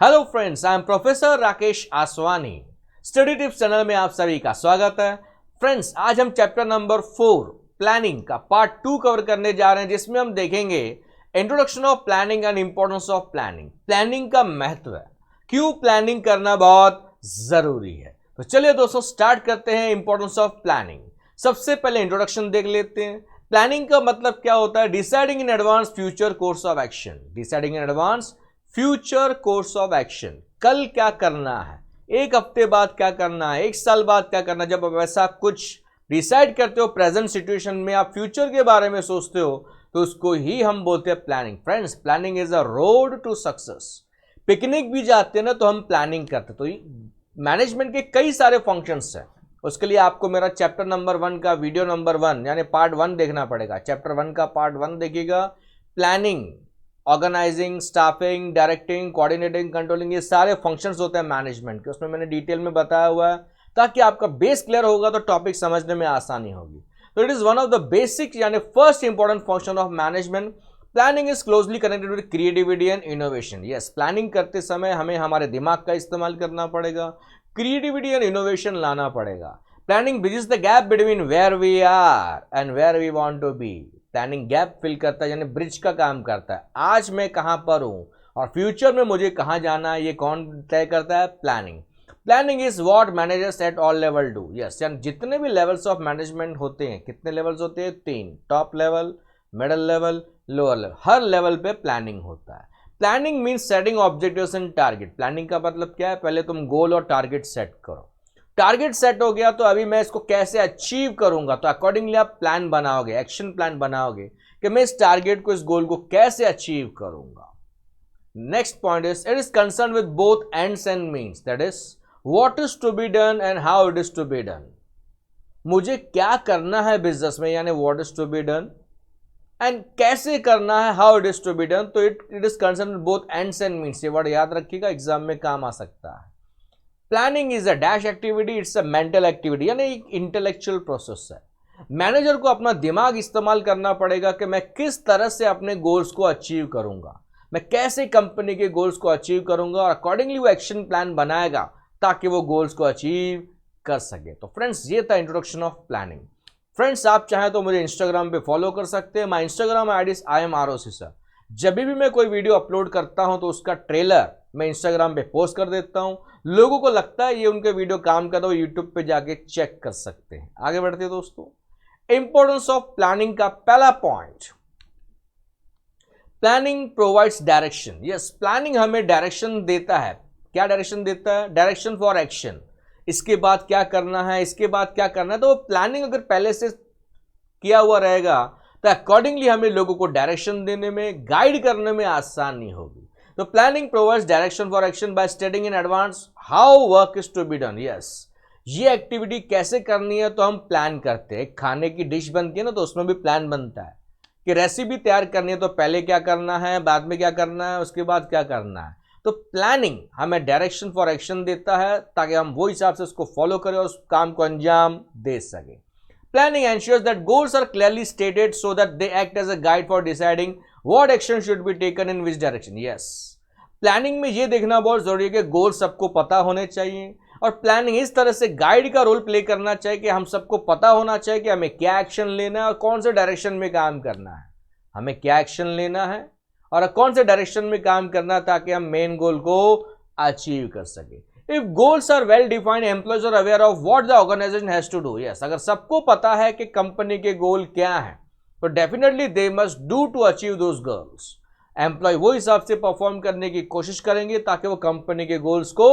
Hello friends, I am professor Rakesh Aswani. Study tips channel में आप सभी का स्वागत है। फ्रेंड्स, आज हम चैप्टर नंबर 4 प्लानिंग का पार्ट 2 कवर करने जा रहे हैं, जिसमें हम देखेंगे introduction of planning and importance of planning. Planning का महत्व है, क्यों प्लानिंग करना बहुत जरूरी है। तो चलिए दोस्तों, स्टार्ट करते हैं इंपॉर्टेंस ऑफ प्लानिंग। सबसे पहले इंट्रोडक्शन देख लेते हैं। प्लानिंग का मतलब क्या होता है? Deciding in advance future course of action. Deciding in advance future course of action, कल क्या करना है, एक हफ्ते बाद क्या करना है, एक साल बाद क्या करना है। जब आप ऐसा कुछ डिसाइड करते हो प्रेजेंट सिचुएशन में, आप फ्यूचर के बारे में सोचते हो, तो उसको ही हम बोलते हैं planning. Friends, planning is a road to success. Picnic भी जाते हैं ना, तो हम प्लानिंग करते। तो मैनेजमेंट के कई सारे फंक्शंस हैं। उसके लिए आपको मेरा चैप्टर नंबर 1 का वीडियो नंबर 1 यानी पार्ट 1 देखना पड़ेगा। चैप्टर 1 का पार्ट 1 देखिएगा। Planning, organising, staffing, directing, coordinating, controlling, ये सारे फंक्शंस होते हैं मैनेजमेंट के। उसमें मैंने डिटेल में बताया हुआ है, ताकि आपका बेस क्लियर होगा तो टॉपिक समझने में आसानी होगी। तो it is one of the basic यानी first important function of management. Planning is closely connected with creativity and innovation. Yes, planning करते समय हमें हमारे दिमाग का इस्तेमाल करना पड़ेगा, क्रिएटिविटी एंड इनोवेशन लाना पड़ेगा। Planning bridges the gap between where we are and where we want to be. Planning gap fill करता है, यानी ब्रिज का काम करता है। आज मैं कहां पर हूं और फ्यूचर में मुझे कहां जाना है, ये कौन तय करता है? Planning. Planning is what managers at all level do. Yes, यानी जितने भी लेवल्स ऑफ मैनेजमेंट होते हैं, कितने लेवल्स होते हैं? 3। Top level, middle level, lower level. हर लेवल पे प्लानिंग होता है। Planning means setting objectives and target. Planning का मतलब क्या है? पहले तुम गोल और टारगेट सेट करो। टारगेट सेट हो गया, तो अभी मैं इसको कैसे अचीव करूंगा, तो अकॉर्डिंगली आप प्लान बनाओगे, एक्शन प्लान बनाओगे कि मैं इस टारगेट को, इस गोल को कैसे अचीव करूंगा। Next point is it is concern with both ends and means, that is what is to be done and how it is to be done. मुझे क्या करना है बिजनेस में, यानी what is to be done, and कैसे करना है, how it is to be done. तो it is concern with both ends and means. ये वर्ड याद रखिएगा, एग्जाम में काम आ सकता है। Planning is a dash activity, it's a mental activity, यानी एक इंटेलेक्चुअल प्रोसेस है। मैनेजर को अपना दिमाग इस्तेमाल करना पड़ेगा कि मैं किस तरह से अपने गोल्स को अचीव करूंगा, मैं कैसे कंपनी के गोल्स को अचीव करूंगा, और अकॉर्डिंगली वो एक्शन प्लान बनाएगा ताकि वो गोल्स को अचीव कर सके। तो फ्रेंड्स, ये था इंट्रोडक्शन ऑफ प्लानिंग। फ्रेंड्स, आप चाहें तो मुझे इंस्टाग्राम पे फॉलो कर सकते हैं। My Instagram ID is IMROC sir. जब भी मैं कोई वीडियो अपलोड करता हूं, तो उसका ट्रेलर मैं इंस्टाग्राम पे पोस्ट कर देता हूं। लोगों को लगता है ये उनके वीडियो काम कर रहा हो, यूट्यूब पे जाके चेक कर सकते हैं। आगे बढ़ते हैं दोस्तों। इंपॉर्टेंस ऑफ प्लानिंग का पहला point, planning provides direction. Yes, planning हमें डायरेक्शन देता है। क्या डायरेक्शन देता है? Direction for action. इसके बाद क्या करना है, इसके बाद क्या करना है। तो प्लानिंग अगर पहले से किया हुआ रहेगा, तो अकॉर्डिंगली हमें लोगों को डायरेक्शन देने में, गाइड करने में आसानी होगी। तो planning provides direction for action by stating in advance how work is to be done. Yes, ये एक्टिविटी कैसे करनी है, तो हम प्लान करते हैं। खाने की डिश बनती है ना, तो उसमें भी प्लान बनता है कि रेसिपी तैयार करनी है, तो पहले क्या करना है, बाद में क्या करना है, उसके बाद क्या करना है। तो प्लानिंग हमें डायरेक्शन फॉर एक्शन देता है, ताकि हम वो हिसाब से उसको फॉलो करें और उस काम को अंजाम दे सकें। Planning ensures that goals are clearly stated so that they act as a guide for deciding what action should be taken in which direction. Yes, planning में ये देखना बहुत जरूरी है कि गोल सबको पता होने चाहिए, और प्लानिंग इस तरह से गाइड का रोल प्ले करना चाहिए कि हम सबको पता होना चाहिए कि हमें क्या एक्शन लेना है और कौन से डायरेक्शन में काम करना है। हमें क्या एक्शन लेना है और कौन से डायरेक्शन में काम करना है, ताकि हम मेन गोल को अचीव कर सके। If goals are well defined, employees are aware of what the organization has to do. Yes, अगर सबको पता है कि कंपनी के गोल क्या हैं, तो definitely they must do to achieve those goals. Employ वो हिसाब से परफॉर्म करने की कोशिश करेंगे ताकि वो कंपनी के गोल्स को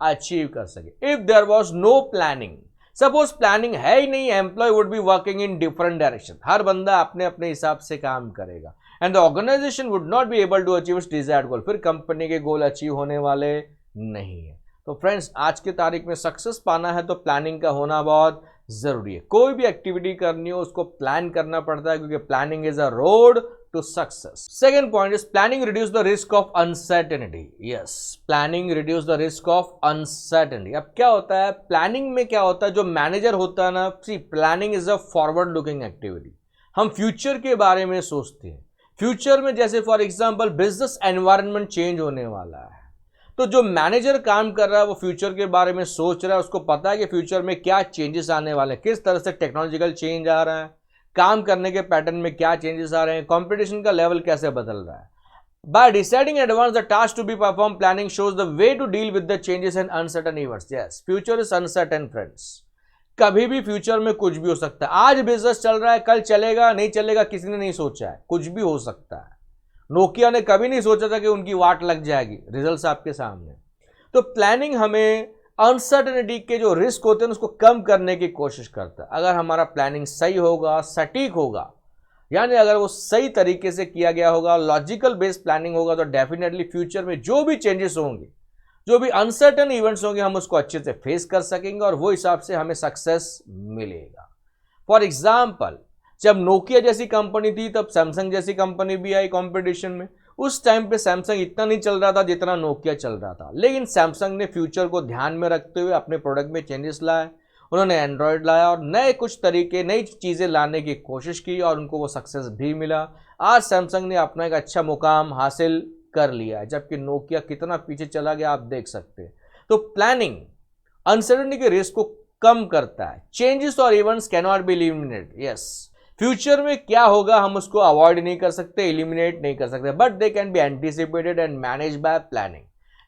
अचीव कर सके। If there was no planning, suppose planning है ही नहीं, employ would be working in different direction. हर बंदा अपने अपने हिसाब से काम करेगा, and the organisation would not be able to achieve its desired goal. फिर कंपनी के गोल अचीव होने वाले नहीं है। तो फ्रेंड्स, आज की तारीख में सक्सेस पाना है तो प्लानिंग का होना बहुत जरूरी है। कोई भी एक्टिविटी करनी हो, उसको प्लान करना पड़ता है, क्योंकि planning is a road to success. Second point is planning reduce the risk of uncertainty. Yes, planning reduce the risk of uncertainty. अब क्या होता है प्लानिंग में, क्या होता है, जो मैनेजर होता है ना, see planning is a forward looking activity. हम फ्यूचर के बारे में सोचते हैं। फ्यूचर में जैसे for example business environment change होने वाला है, तो जो मैनेजर काम कर रहा है वो फ्यूचर के बारे में सोच रहा है, उसको पता है कि फ्यूचर में क्या चेंजेस आने वाले हैं, किस तरह से टेक्नोलॉजिकल चेंज आ रहा है, काम करने के पैटर्न में क्या चेंजेस आ रहे हैं, कंपटीशन का लेवल कैसे बदल रहा है। By deciding in advance the task to be performed, planning shows the way to deal with the changes and uncertain events. Yes, future is uncertain, friends. कभी भी फ्यूचर में कुछ भी हो सकता है। आज बिजनेस चल रहा है, कल चलेगा नहीं चलेगा किसी ने नहीं सोचा है, कुछ भी हो सकता है। नोकिया ने कभी नहीं सोचा था कि उनकी वाट लग जाएगी, रिजल्ट्स आपके सामने। तो प्लानिंग हमें अनसर्टेनिटी के जो रिस्क होते हैं उसको कम करने की कोशिश करता है। अगर हमारा प्लानिंग सही होगा, सटीक होगा, यानी अगर वो सही तरीके से किया गया होगा, लॉजिकल बेस्ड प्लानिंग होगा, तो डेफिनेटली फ्यूचर में जो भी चेंजेस होंगे, जो भी अनसर्टन इवेंट्स होंगे, हम उसको अच्छे से फेस कर सकेंगे और वो हिसाब से हमें सक्सेस मिलेगा। फॉर एग्जाम्पल, जब नोकिया जैसी कंपनी थी तब सैमसंग जैसी कंपनी भी आई कंपटीशन में। उस टाइम पे सैमसंग इतना नहीं चल रहा था जितना नोकिया चल रहा था, लेकिन सैमसंग ने फ्यूचर को ध्यान में रखते हुए अपने प्रोडक्ट में चेंजेस लाए। उन्होंने एंड्रॉयड लाया और नए कुछ तरीके, नई चीज़ें लाने की कोशिश की और उनको वो सक्सेस भी मिला। आज सैमसंग ने अपना एक अच्छा मुकाम हासिल कर लिया है, जबकि नोकिया कितना पीछे चला गया आप देख सकते हैं। तो प्लानिंग अनसर्टेनिटी के रिस्क को कम करता है। चेंजेस और events can not be eliminated. Yes, future में क्या होगा हम उसको अवॉइड नहीं कर सकते, एलिमिनेट नहीं कर सकते, but they can be anticipated and manage by planning.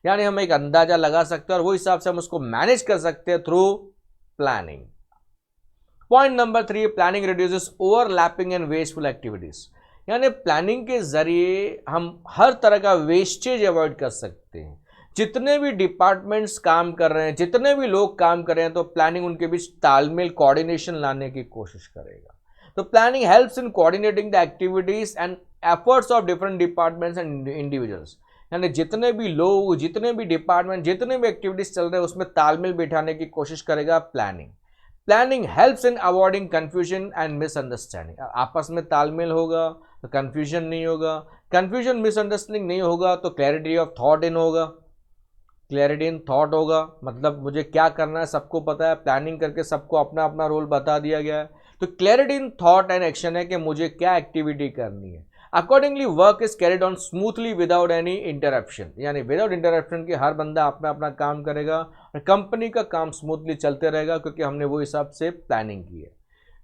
यानी हम एक अंदाजा लगा सकते हैं और वो हिसाब से हम उसको मैनेज कर सकते हैं through planning. Point number 3, planning reduces overlapping and wasteful activities. यानी प्लानिंग के जरिए हम हर तरह का वेस्टेज अवॉइड कर सकते हैं। जितने भी डिपार्टमेंट्स काम कर रहे हैं, जितने भी लोग काम कर रहे हैं, तो प्लानिंग उनके बीच तालमेल, कोऑर्डिनेशन लाने की कोशिश करेगा। तो planning helps in coordinating the activities and efforts of different departments and individuals. यानी जितने भी लोग, जितने भी डिपार्टमेंट, जितने भी एक्टिविटीज चल रहे हैं उसमें तालमेल बिठाने की कोशिश करेगा planning. Planning helps in avoiding confusion and misunderstanding. आपस में तालमेल होगा तो कंफ्यूजन नहीं होगा, कंफ्यूजन मिसअंडरस्टैंडिंग नहीं होगा तो क्लैरिटी ऑफ थॉट इन होगा। क्लैरिटी इन थॉट होगा मतलब मुझे क्या करना है सबको पता है, प्लानिंग करके सबको अपना अपना रोल बता दिया गया है। तो clarity in thought and action है कि मुझे क्या एक्टिविटी करनी है। Accordingly work is carried on smoothly without any interruption. यानी विदाउट इंटरप्शन के हर बंदा अपना अपना काम करेगा और कंपनी का काम स्मूथली चलते रहेगा, क्योंकि हमने वो हिसाब से प्लानिंग की है।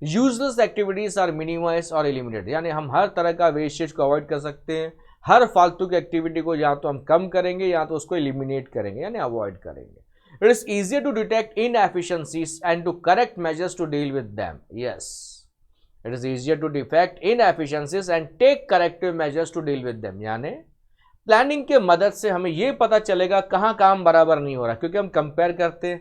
यूजलेस एक्टिविटीज आर मिनिमाइज और एलिमिनेटेड। यानी हम हर तरह का वेस्टेज को अवॉइड कर सकते हैं। हर फालतू की एक्टिविटी को या तो हम कम करेंगे या तो उसको एलिमिनेट करेंगे, यानी अवॉइड करेंगे। It is easier to detect inefficiencies and to correct measures to deal with them. Yes, it is easier to detect inefficiencies and take corrective measures to deal with them। यानी planning के मदद से हमें यह पता चलेगा कहाँ काम बराबर नहीं हो रहा, क्योंकि हम कंपेयर करते हैं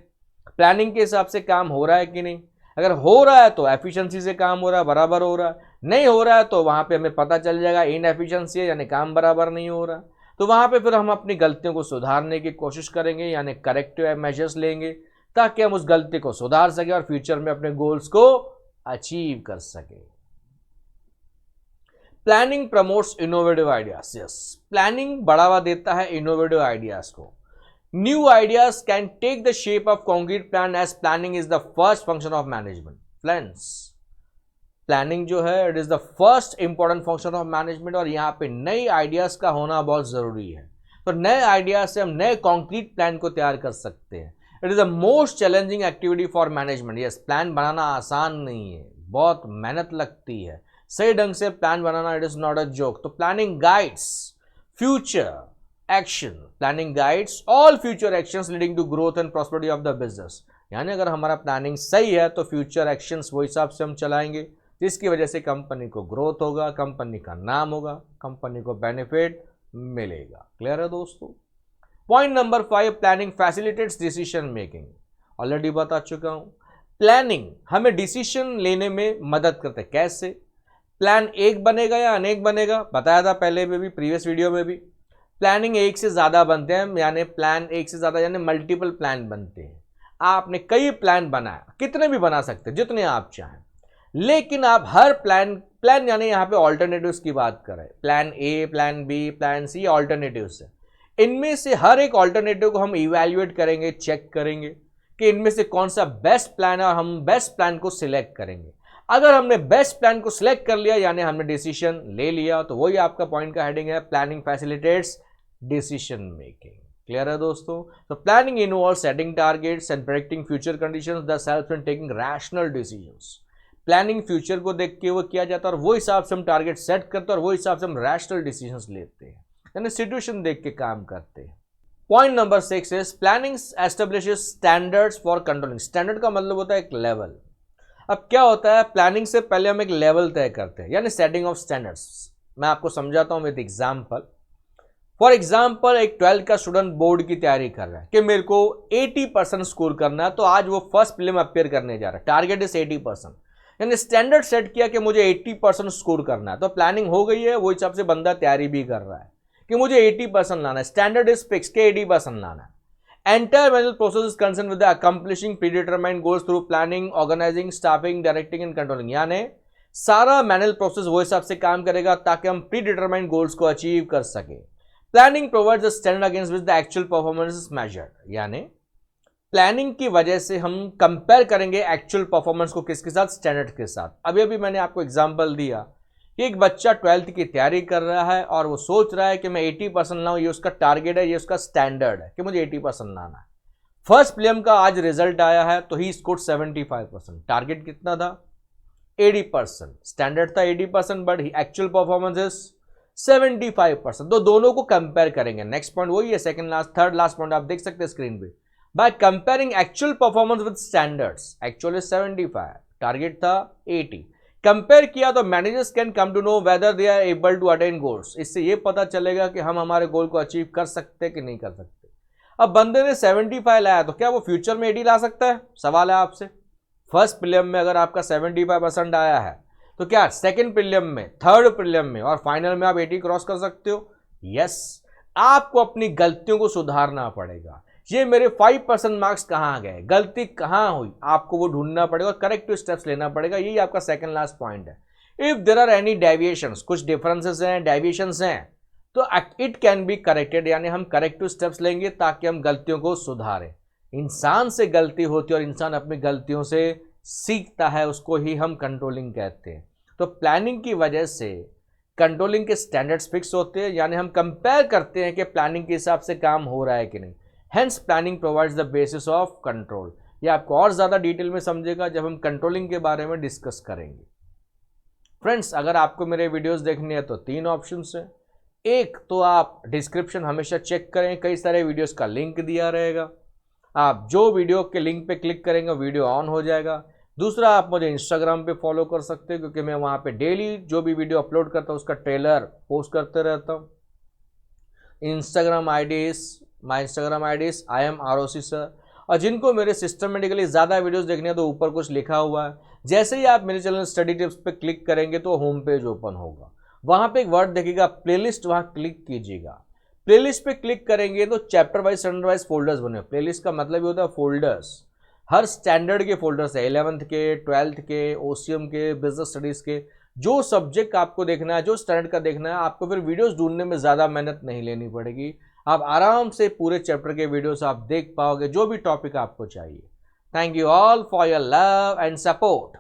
प्लानिंग के हिसाब से काम हो रहा है कि नहीं। अगर हो रहा है तो एफिशिएंसी से काम हो रहा है, बराबर हो रहा है। नहीं हो रहा है तो वहाँ पे हमें पता चल जाएगा इनएफिशिएंसी है, यानी काम बराबर नहीं हो रहा। तो वहाँ पे फिर हम अपनी गलतियों को सुधारने की कोशिश करेंगे, यानी करेक्टिव मेजर्स लेंगे ताकि हम उस गलती को सुधार सकें और फ्यूचर में अपने गोल्स को अचीव कर सके। Planning promotes innovative ideas. Yes, planning बढ़ावा देता है इनोवेटिव आइडियाज को। New ideas can take the shape of concrete plan as planning is the first function of management. Friends, planning जो है it is the first important function of management और यहाँ पे नई आइडियाज का होना बहुत जरूरी है। तो नए आइडियाज से हम नए कॉन्क्रीट प्लान को तैयार कर सकते हैं। It is the most challenging activity for management. Yes, plan बनाना आसान नहीं है, बहुत मेहनत लगती है। सही ढंग से प्लान बनाना it is not a joke. तो planning guides future action. Planning guides all future actions leading to growth and prosperity of the business. यानी अगर हमारा प्लानिंग सही है तो फ्यूचर एक्शंस वो हिसाब से हम चलाएंगे जिसकी वजह से कंपनी को ग्रोथ होगा, कंपनी का नाम होगा, कंपनी को बेनिफिट मिलेगा। क्लियर है दोस्तों। Point number 5, planning facilitates decision making. Already बता चुका हूं, प्लानिंग हमें डिसीजन लेने में मदद करते हैं। कैसे? प्लान एक बनेगा या अनेक बनेगा, बताया था पहले में भी, प्रीवियस वीडियो में भी। प्लानिंग एक से ज़्यादा बनते हैं, यानी प्लान एक से ज़्यादा यानी मल्टीपल प्लान बनते हैं। आपने कई प्लान बनाया, कितने भी बना सकते हैं जितने आप चाहें, लेकिन आप हर प्लान यानी यहाँ पे ऑल्टरनेटिव्स की बात करें, plan A, plan B, plan C, alternatives है। इनमें से हर एक ऑल्टरनेटिव को हम इवैल्यूएट करेंगे, चेक करेंगे कि इनमें से कौन सा बेस्ट प्लान है और हम बेस्ट प्लान को सिलेक्ट करेंगे। अगर हमने बेस्ट प्लान को सिलेक्ट कर लिया यानी हमने डिसीजन ले लिया, तो वही आपका पॉइंट का हेडिंग है, planning facilitates decision making. Clear है दोस्तों? तो planning involve setting targets and predicting future conditions that helps in taking rational decisions. Planning future को देख के वो किया जाता है और वो हिसाब से हम टारगेट सेट करते हैं और वो हिसाब से हम रैशनल डिसीजंस लेते हैं, यानी सिचुएशन देख के काम करते हैं। Point number 6 is planning establishes standards for controlling. Standard का मतलब होता है एक लेवल। अब क्या होता है, प्लानिंग से पहले हम एक लेवल तय करते हैं, यानी सेटिंग ऑफ स्टैंडर्ड्स। मैं आपको समझाता हूं विद एग्जांपल। फॉर एग्जांपल, एक 12th का स्टूडेंट बोर्ड की तैयारी कर रहा है कि मेरे को 80% स्कोर करना है, तो आज वो फर्स्ट प्रीलिम अपियर करने जा रहा है। टारगेट इज 80%, यानी स्टैंडर्ड सेट किया कि मुझे 80% स्कोर करना है, तो प्लानिंग हो गई है, वो हिसाब से बंदा तैयारी भी कर रहा है कि मुझे 80% लाना है। स्टैंडर्ड इज फिक्स के 80% लाना है। Entire mental process is concerned with the accomplishing predetermined goals through planning, organizing, staffing, directing and controlling। यानी सारा मैनुअल प्रोसेस वो हिसाब से काम करेगा ताकि हम प्रीडिटरमाइंड गोल्स को अचीव कर सके। Planning provides a standard against which the actual performance is measured. यानी प्लानिंग की वजह से हम कंपेयर करेंगे एक्चुअल परफॉर्मेंस को किसके साथ, स्टैंडर्ड के साथ। अभी अभी मैंने आपको एग्जांपल दिया कि एक बच्चा 12th की तैयारी कर रहा है और वो सोच रहा है कि मैं 80% लाऊं, ये उसका टारगेट है, ये उसका स्टैंडर्ड है कि मुझे 80% लाना है। फर्स्ट प्रीलिम का आज रिजल्ट आया है तो ही स्कोर्ड 75%। टारगेट कितना था, 80%। स्टैंडर्ड था 80%, बट एक्चुअल परफॉर्मेंस इज 75%। तो दोनों को कंपेयर करेंगे। नेक्स्ट पॉइंट वही है, second last third last point आप देख सकते हैं स्क्रीन पे। By comparing actual performance with standards, actual is 75, target था 80। कंपेयर किया तो managers can come to know whether they are able to attain goals. इससे ये पता चलेगा कि हम हमारे गोल को अचीव कर सकते हैं कि नहीं कर सकते। अब बंदे ने 75 लाया तो क्या वो फ्यूचर में 80 ला सकता है? सवाल है आपसे। फर्स्ट प्रीलिम में अगर आपका 75% आया है तो क्या सेकंड प्रीलिम में, थर्ड प्रीलिम में और फाइनल में आप 80 क्रॉस कर सकते हो? यस। आपको अपनी गलतियों को सुधारना पड़ेगा। ये मेरे 5% मार्क्स कहाँ गए, गलती कहाँ हुई, आपको वो ढूंढना पड़ेगा और करेक्टिव स्टेप्स लेना पड़ेगा। यही आपका सेकंड लास्ट पॉइंट है। If there are any deviations, कुछ डिफरेंसेस हैं, डेविएशंस हैं, तो इट कैन बी करेक्टेड, यानी हम करेक्टिव स्टेप्स लेंगे ताकि हम गलतियों को सुधारें। इंसान से गलती होती है और इंसान अपनी गलतियों से सीखता है, उसको ही हम कंट्रोलिंग कहते हैं। तो प्लानिंग की वजह से कंट्रोलिंग के स्टैंडर्ड्स फिक्स होते हैं, यानी हम कंपेयर करते हैं कि प्लानिंग के हिसाब से काम हो रहा है कि नहीं। Hence planning provides the basis of control. ये आपको और ज़्यादा डिटेल में समझेगा जब हम कंट्रोलिंग के बारे में डिस्कस करेंगे। फ्रेंड्स, अगर आपको मेरे वीडियोस देखने हैं तो 3 ऑप्शंस हैं। एक तो आप डिस्क्रिप्शन हमेशा चेक करें, कई सारे वीडियोस का लिंक दिया रहेगा। आप जो वीडियो के लिंक पे क्लिक करेंगे वीडियो ऑन हो जाएगा। दूसरा, आप मुझे इंस्टाग्राम पे फॉलो कर सकते हो क्योंकि मैं वहाँ पे डेली जो भी वीडियो अपलोड करता हूँ उसका ट्रेलर पोस्ट करते रहता हूँ। My Instagram I D is IMROC sir. और जिनको मेरे सिस्टमेटिकली ज़्यादा वीडियोस देखने हैं तो ऊपर कुछ लिखा हुआ है। जैसे ही आप मेरे चैनल स्टडी टिप्स पे क्लिक करेंगे तो होम पेज ओपन होगा, वहाँ पे एक वर्ड दिखेगा प्लेलिस्ट, वहाँ क्लिक कीजिएगा। प्लेलिस्ट पे क्लिक करेंगे तो chapter wise standard wise folders बने। प्लेलिस्ट का मतलब ये होता है फोल्डर्स, हर स्टैंडर्ड के फोल्डर्स है, 11th के, 12th के, OCM के, बिजनेस स्टडीज़ के। जो सब्जेक्ट आपको देखना है, जो स्टैंडर्ड का देखना है, आपको फिर वीडियोस ढूंढने में ज़्यादा मेहनत नहीं लेनी पड़ेगी। आप आराम से पूरे चैप्टर के वीडियोस आप देख पाओगे, जो भी टॉपिक आपको चाहिए। Thank you all for your love and support.